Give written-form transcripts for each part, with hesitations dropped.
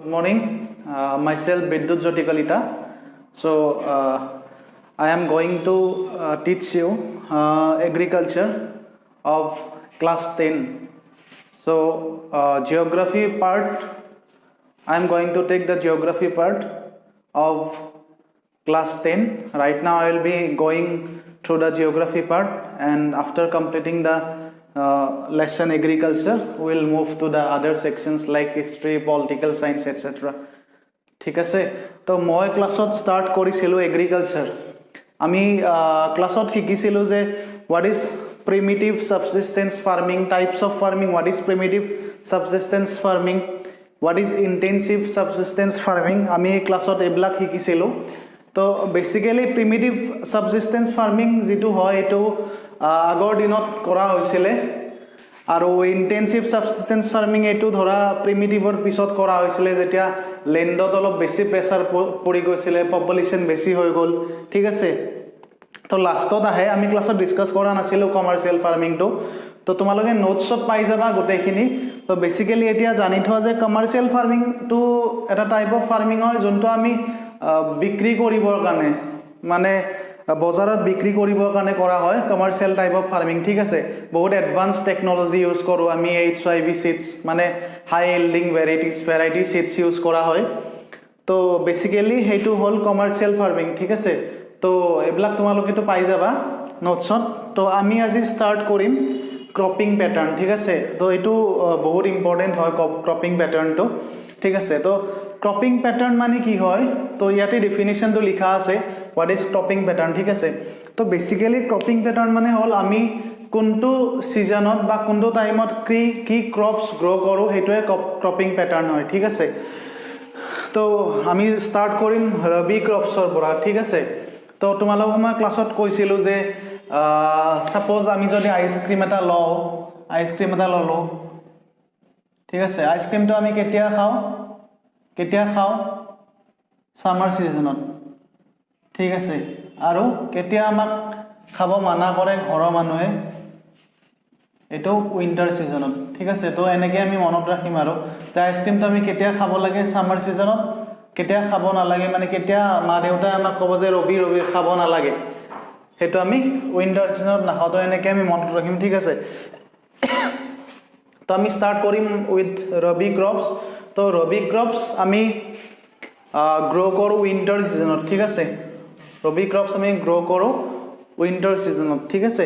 Good morning, myself Bidyut Jyoti Kalita. So I am going to teach you agriculture of class 10. So geography part, I am going to take the geography part of class 10. Right now I will be going through the geography part, and after completing the lesson agriculture, we will move to the other sections like history, political science, etc. ঠিক আছে তো মই ক্লাছত start কৰিছিলো agriculture আমি ক্লাছত শিকিছিলো যে what is primitive subsistence farming, types of farming, what is primitive subsistence farming, what is intensive subsistence farming, আমি এই ক্লাছত এবিলাক শিকিছিলো তো বেসিক্যালি প্রিমিটিভ সাবসিস্টেন্স ফার্মিং যেটো হয় এটো আগৰ দিনত কৰা হৈছিল আৰু ইন্টেনসিভ সাবসিস্টেন্স ফাৰ্মিং এটো ধৰা প্ৰিমিটিভৰ পিছত কৰা হৈছিল যেতিয়া ল্যান্ডত অলপ বেছি প্ৰেসাৰ পৰি গৈছিল পপুলেশন বেছি হৈ গল ঠিক আছে তো লাষ্টত আহে আমি ক্লাছত ডিসকাস কৰা নাছিলো কমাৰ্শিয়াল ফার্মিং টো তো তোমালোকে নোটছত পাই যাবা গোটেইখিনি তো বেসিক্যালি এতিয়া জানি থোৱা যে কমাৰ্শিয়াল ফাৰ্মিং টো এটা টাইপ অফ ফাৰ্মিং হয় যোনটো আমি বিক্ৰি কৰিবৰ কাৰণে মানে বজাৰত বিক্ৰি কৰিবৰ কাৰণে কৰা হয় কমাৰ্শিয়াল টাইপ অফ ফাৰ্মিং ঠিক আছে বহুত এডভান্স টেকনলজি ইউজ কৰো আমি HIV সিডস মানে হাই ইল্ডিং ভ্যাৰাইটি সিডস ইউজ কৰা হয় তো বেসিক্যালি হেতু হল কমাৰ্শিয়াল ফার্মিং ঠিক আছে তো এবলাক তোমালোকে তো পাই যাবা নোটছত তো আমি আজি স্টার্ট কৰিম ক্রপিং প্যাটার্ন ঠিক আছে তো এটো বহুত ইম্পর্টেন্ট হয় ক্রপিং প্যাটার্নটো ঠিক আছে তো ক্রপিং প্যাটার্ন মানে কি হয় তো ইয়াতে ডেফিনিশন তো লিখা আছে what is cropping pattern ঠিক আছে তো বেসিক্যালি ক্রপিং প্যাটার্ন মানে হল আমি কোনটো সিজনত বা কোনটো টাইমত কি ক্রপস গ্রো কৰো হেটোয়ে ক্ৰপিং প্যাটাৰ্ন হয় ঠিক আছে তো আমি স্টাৰ্ট কৰিম ৰবি ক্ৰপসৰ পৰা ঠিক আছে তো তোমালোক মই ক্লাছত কৈছিলো যে সাপোজ আমি যদি আইসক্রিম এটা ললো ঠিক আছে আইসক্রিমটো আমি কেতিয়া খাও সামার সিজনত ঠিক আছে আৰু কেতিয়া আমাক খাব মানা কৰে ঘৰৰ মানুহে এটো উইন্টাৰ সিজনত ঠিক আছে তো এনেকে আমি মনত ৰাখিম আৰু যে আইসক্রিমটো আমি কেতিয়া খাব লাগে সামার সিজনত কেতিয়া খাব নালাগে মানে কেতিয়া মা দেউতা আমাক ক'ব যে ৰবি খাব নালাগে হেতু আমি উইন্টাৰ সিজনত নাখাও এনেকে আমি মনত ৰাখিম ঠিক আছে তো আমি স্টাৰ্ট কৰিম উইথ ৰবি ক্ৰপস তো ৰবি ক্ৰপস আমি গ্ৰো কৰো উইন্টাৰ সিজনত ঠিক আছে ৰবি ক্ৰপস আমি গ্ৰো কৰো উইন্টাৰ সিজনত ঠিক আছে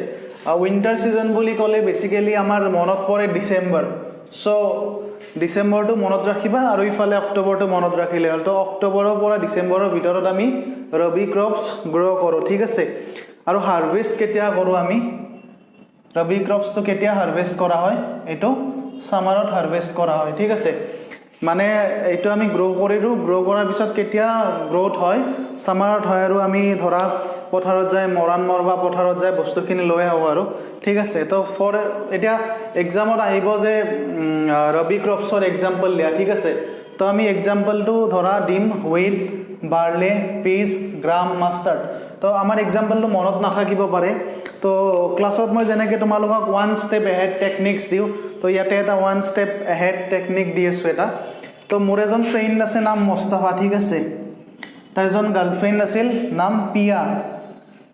উইন্টাৰ সিজন বুলি কলে বেসিক্যালি আমাৰ মনত পৰে ডিসেম্বৰ সো ডিসেম্বৰটো মনত ৰাখিবা আৰু ইফালে অক্টোবৰটো মনত ৰাখিলে হল তো অক্টোবৰৰ পৰা ডিসেম্বৰৰ ভিতৰত আমি ৰবি ক্ৰপস গ্ৰো কৰো ঠিক আছে আৰু হাৰভেস্ট কেতিয়া কৰো আমি ৰবি ক্ৰপস তো কেতিয়া হাৰভেস্ট কৰা হয় এটো সামাৰত হাৰভেস্ট কৰা হয় ঠিক আছে মানে এইটো আমি গ্ৰো কৰাৰ পিছত কেতিয়া গ্ৰোথ হয় সামাৰত হয় আৰু আমি ধৰা পথাৰত যায় মৰাণ মৰবা পথাৰত যায় বস্তুখিনি লৈ আহো আৰু ঠিক আছে তো ফৰ এতিয়া এক্সামত আহিব যে ৰবি ক্ৰপসৰ এক্সাম্পল দিয়া ঠিক আছে তো আমি এক্সাম্পলটো ধৰা দিম হুইট বাৰ্লে পিচ গ্ৰাম মাষ্টাৰ্ড তো আমাৰ এক্সাম্পলটো মনত নাথাকিব পাৰে তো ক্লাছত মই যেনেকৈ তোমালোকক ওৱান ষ্টেপ এহেড টেকনিক্স দিওঁ তো ইয়াতে এটা ওৱান ষ্টেপ এহেড টেকনিক দি আছো এটা তো মোৰ এজন ফ্ৰেণ্ড আছে নাম মুস্তাফা ঠিক আছে তাৰ এজন গাৰ্লফ্ৰেণ্ড আছিল নাম পিয়া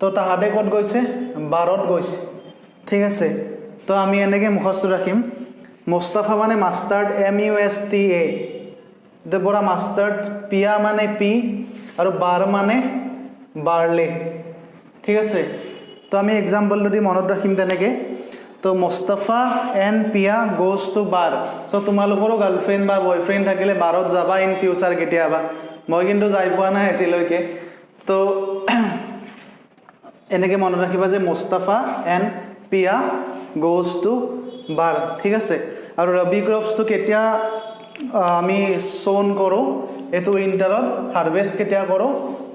তো তাহাঁতে ক'ত গৈছে বাৰত গৈছে ঠিক আছে তো আমি এনেকৈ মুখস্থ ৰাখিম মুস্তাফা মানে মাষ্টাৰ্ড MUSTA the পৰা মাষ্টাৰ্ড পিয়া মানে পি আৰু বাৰ মানে বাৰ্লে ঠিক আছে তো আমি এক্সাম্পলটো দি মনত ৰাখিম তেনেকৈ তো Mustafa and Piya goes to bar so তোমালোকৰো গাৰ্লফ্ৰেণ্ড বা বয়ফ্ৰেণ্ড থাকিলে বাৰত যাবা ইন ফিউচাৰ কেতিয়াবা মই কিন্তু যাই পোৱা নাই আজিলৈকে তো এনেকৈ মনত ৰাখিবা যে Mustafa and Piya goes to bar ঠিক আছে আৰু ৰবি ক্ৰপছটো কেতিয়া আমি সোন কৰো এটো উইন্টাৰত হাৰভেস্ট কেতিয়া কৰো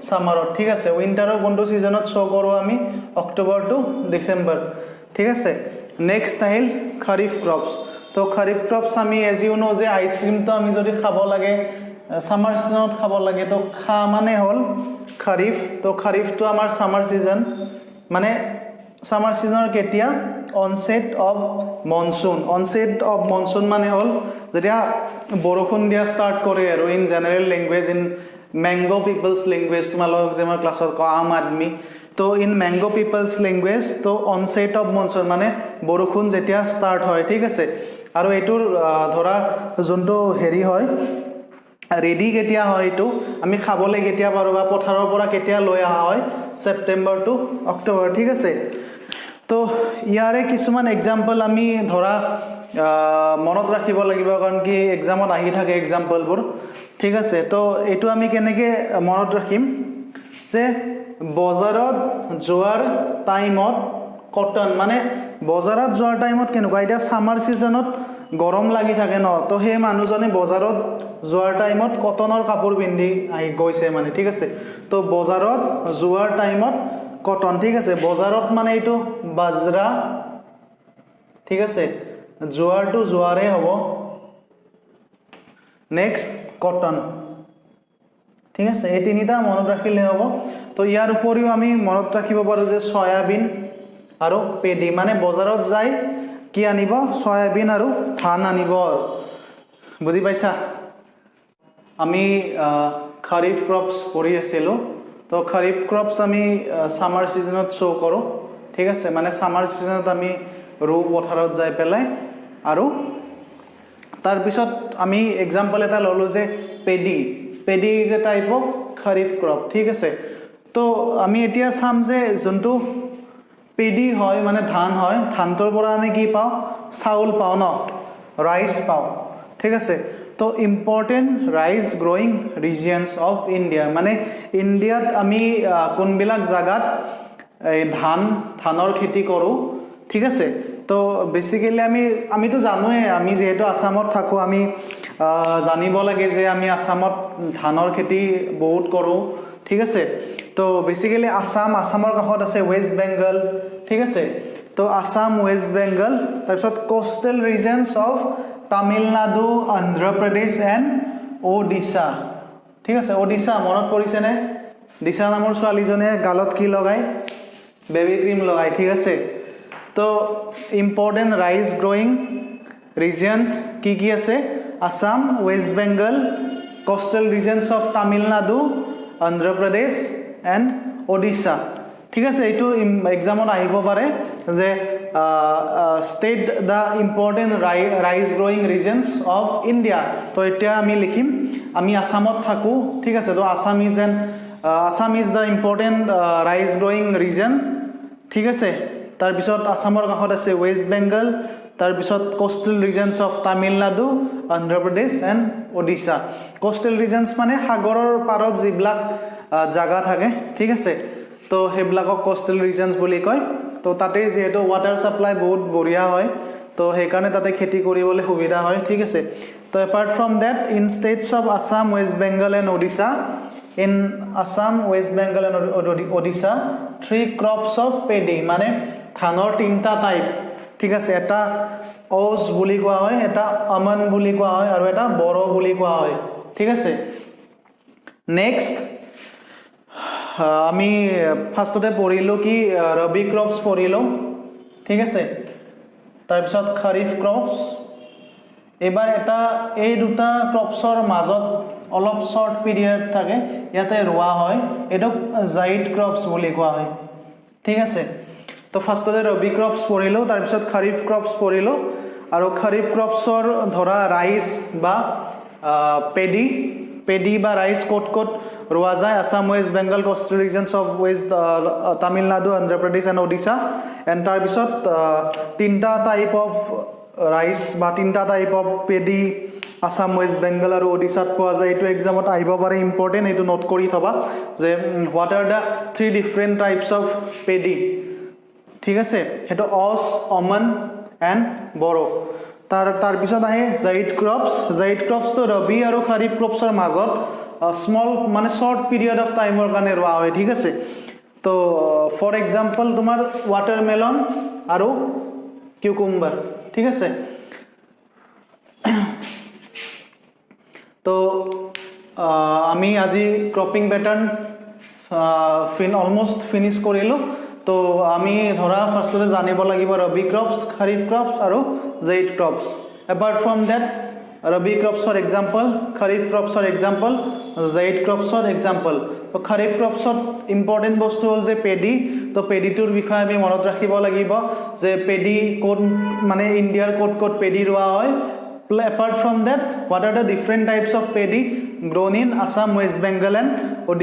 সামাৰত ঠিক আছে উইন্টাৰৰ কোনটো সিজনত শো কৰো আমি অক্টোবৰ টু ডিসেম্বৰ ঠিক আছে নেক্সট আহিল খৰিফ ক্ৰপস তো খৰিফ ক্ৰপস আমি এজ ইউ নো যে আইসক্ৰিম তো আমি যদি খাব লাগে সামাৰ সিজনত খাব লাগে তো খা মানে হল খৰিফ তো খৰিফটো আমাৰ সামাৰ সিজন মানে সামাৰ সিজনৰ কেতিয়া onset of monsoon. Onset of monsoon মানে হল যেতিয়া বৰষুণ দিয়া স্টাৰ্ট কৰে আৰু in general language, in Mango people's language, তোমালোক যে মই ক্লাছত কওঁ আম আদমি, তো in Mango people's language তো onset of monsoon মানে বৰষুণ যেতিয়া স্টাৰ্ট হয়, ঠিক আছে। আৰু এইটোৰ ধৰা যোনটো হেৰি হয় ৰেডি কেতিয়া হয়, এইটো আমি খাবলৈ কেতিয়া পাৰোঁ বা পথাৰৰ পৰা কেতিয়া লৈ অহা হয়, ছেপ্টেম্বৰ টু অক্টোবৰ, ঠিক আছে। তো ইয়াৰে কিছুমান এক্সাম্পল আমি ধৰা মনত ৰাখিব লাগিব, কাৰণ কি এক্সামত আহি থাকে এক্সাম্পলবোৰ, ঠিক আছে। তো এইটো আমি কেনেকৈ মনত ৰাখিম যে বজাৰত যোৱাৰ টাইমত কটন, মানে বজাৰত যোৱাৰ টাইমত কেনেকুৱা, এতিয়া ছামাৰ ছিজনত গৰম লাগি থাকে ন, তো সেই মানুহজনে বজাৰত যোৱাৰ টাইমত কটনৰ কাপোৰ পিন্ধি আহি গৈছে মানে, ঠিক আছে। তো বজাৰত যোৱাৰ টাইমত কটন, ঠিক আছে। বজাৰত মানে এইটো বাজৰা, ঠিক আছে, যোৱাৰটো যোৱাৰে হ'ব, নেক্সট কটন, ঠিক আছে। এই তিনিটা মনত ৰাখিলে হ'ব। তো ইয়াৰ উপৰিও আমি মনত ৰাখিব পাৰোঁ যে চয়াবিন আৰু পেডি, মানে বজাৰত যাই কি আনিব, চয়াবিন আৰু ধান আনিব, বুজি পাইছা। আমি খাৰিফ ক্ৰপছ পঢ়ি আছিলোঁ, তো খাৰিফ ক্ৰপছ আমি ছামাৰ ছিজনত শ্ব' কৰোঁ, ঠিক আছে। মানে ছামাৰ ছিজনত আমি ৰুওঁ পথাৰত যাই পেলাই, আৰু তাৰপিছত আমি এক্সাম্পল এটা ল'লোঁ যে paddy, paddy is a type of kharif crop, ঠিক আছে। তো আমি এতিয়া চাম যে যোনটো পেডি হয় মানে ধান হয়, ধানটোৰ পৰা আমি কি পাওঁ, চাউল পাওঁ ন, ৰাইচ পাওঁ, ঠিক আছে। তো important rice growing regions of India, মানে ইণ্ডিয়াত আমি কোনবিলাক জাগাত এই ধানৰ খেতি কৰোঁ, ঠিক আছে। তো বেচিকেলি আমিতো জানোৱে, আমি যিহেতু আসামত থাকোঁ, আমি জানিব লাগে যে আমি আসামত ধানৰ খেতি বহুত কৰোঁ, ঠিক আছে। তো বেচিকেলি আসামৰ কাষত আছে ৱেষ্ট বেংগল, ঠিক আছে। তো আসাম, ৱেষ্ট বেংগল, তাৰপিছত coastal regions of Tamil Nadu, Andhra Pradesh and Odisha, ঠিক আছে। ওডিশা মনত পৰিছেনে, দিশা নামৰ ছোৱালীজনীয়ে গালত কি লগায়, বেবী ক্ৰীম লগায়, ঠিক আছে। তো ইম্পৰ্টেণ্ট ৰাইচ গ্ৰ'য়িং ৰিজনছ কি কি আছে, Assam, West Bengal, coastal regions of Tamil Nadu, Andhra Pradesh and Odisha, ঠিক আছে। এইটো এক্সামত আহিব পাৰে যে state the important rice growing regions of India. তো এতিয়া আমি লিখিম আমি আসামত থাকোঁ, ঠিক আছে। তো Assam is the important rice growing region, ঠিক আছে। তাৰপিছত আসামৰ কাষত আছে ৱেষ্ট বেংগল, তাৰপিছত coastal regions of Tamil Nadu, Andhra Pradesh and Odisha. Coastal regions মানে সাগৰৰ পাৰত যিবিলাক জাগা থাকে, ঠিক আছে, তো সেইবিলাকক কোষ্টেল ৰিজনছ বুলি কয়। তো তাতে যিহেতু ৱাটাৰ ছাপ্লাই বহুত বঢ়িয়া হয়, তো সেইকাৰণে তাতে খেতি কৰিবলৈ সুবিধা হয়, ঠিক আছে। তো apart from that, in states of Assam, West Bengal and Odisha, in Assam, West Bengal and Odisha, 3 crops of paddy, মানে ধানৰ 3টা টাইপ, ঠিক আছে। এটা ওজ বুলি কোৱা হয়, এটা আমন বুলি কোৱা হয়, আৰু এটা বড়ো বুলি কোৱা হয়, ঠিক আছে। নেক্সট আমি ফাৰ্ষ্টতে পঢ়িলোঁ কি, ৰবি ক্ৰপছ পঢ়িলোঁ, ঠিক আছে। তাৰপিছত খাৰিফ ক্ৰপছ, এইবাৰ এই দুটা ক্ৰপছৰ মাজত অলপ শ্বৰ্ট পিৰিয়ড থাকে, ইয়াতে ৰোৱা হয়, এইটোক জাইড ক্ৰপছ বুলি কোৱা হয়, ঠিক আছে। তো ফাৰ্ষ্টতে ৰবি ক্ৰপছ পঢ়িলোঁ, তাৰপিছত খাৰিফ ক্ৰপছ পঢ়িলোঁ, আৰু খাৰিফ ক্ৰপছৰ ধৰা ৰাইচ বা পেডি বা ৰাইচ ক'ত ক'ত ৰোৱা যায়, Assam, West Bengal, coastal regions of west Tamil Nadu, Andhra Pradesh and Odisha. And তাৰপিছত 3টা টাইপ অফ ৰাইচ বা 3টা type of paddy Assam, West Bengal আৰু ওডিশাত পোৱা যায়। এইটো এক্সামত আহিব পাৰে, ইম্পৰ্টেণ্ট, এইটো নোট কৰি থবা যে what are the 3 different types of paddy, ঠিক আছে। সেইটো অছ, অমন এণ্ড বড়ো। তাৰপিছত আহে জাইড ক্ৰপছ। জাইড ক্ৰপছটো ৰবি আৰু খাৰিফ ক্ৰপছৰ মাজত স্মল মানে শ্বৰ্ট পিৰিয়ড অফ টাইমৰ কাৰণে ৰোৱা হয়, ঠিক আছে। তো ফৰ এক্সাম্পল তোমাৰ ৱাটাৰমেলন আৰু কিউকুম্বাৰ, ঠিক আছে। তো আমি আজি ক্ৰপিং পেটাৰ্ণ অলমষ্ট ফিনিছ কৰিলোঁ। তো আমি ধৰা ফাৰ্ষ্টতে জানিব লাগিব ৰবি ক্ৰপছ খাৰিফ ক্ৰপছ আৰু zaid crops apart from that rabi ক্ৰপছৰ এক্সাম্পল খাৰিফ ক্ৰপছৰ এক্সাম্পল জেইড ক্ৰপছৰ এক্সাম্পল তো খাৰিফ ক্ৰপছত ইম্পৰ্টেণ্ট বস্তু হ'ল যে পেডি তো পেডিটোৰ বিষয়ে আমি মনত ৰাখিব লাগিব যে পেডি ক'ত মানে ইণ্ডিয়াৰ ক'ত পেডি ৰোৱা হয় apart from that what are the different types of paddy grown in Assam West Bengal and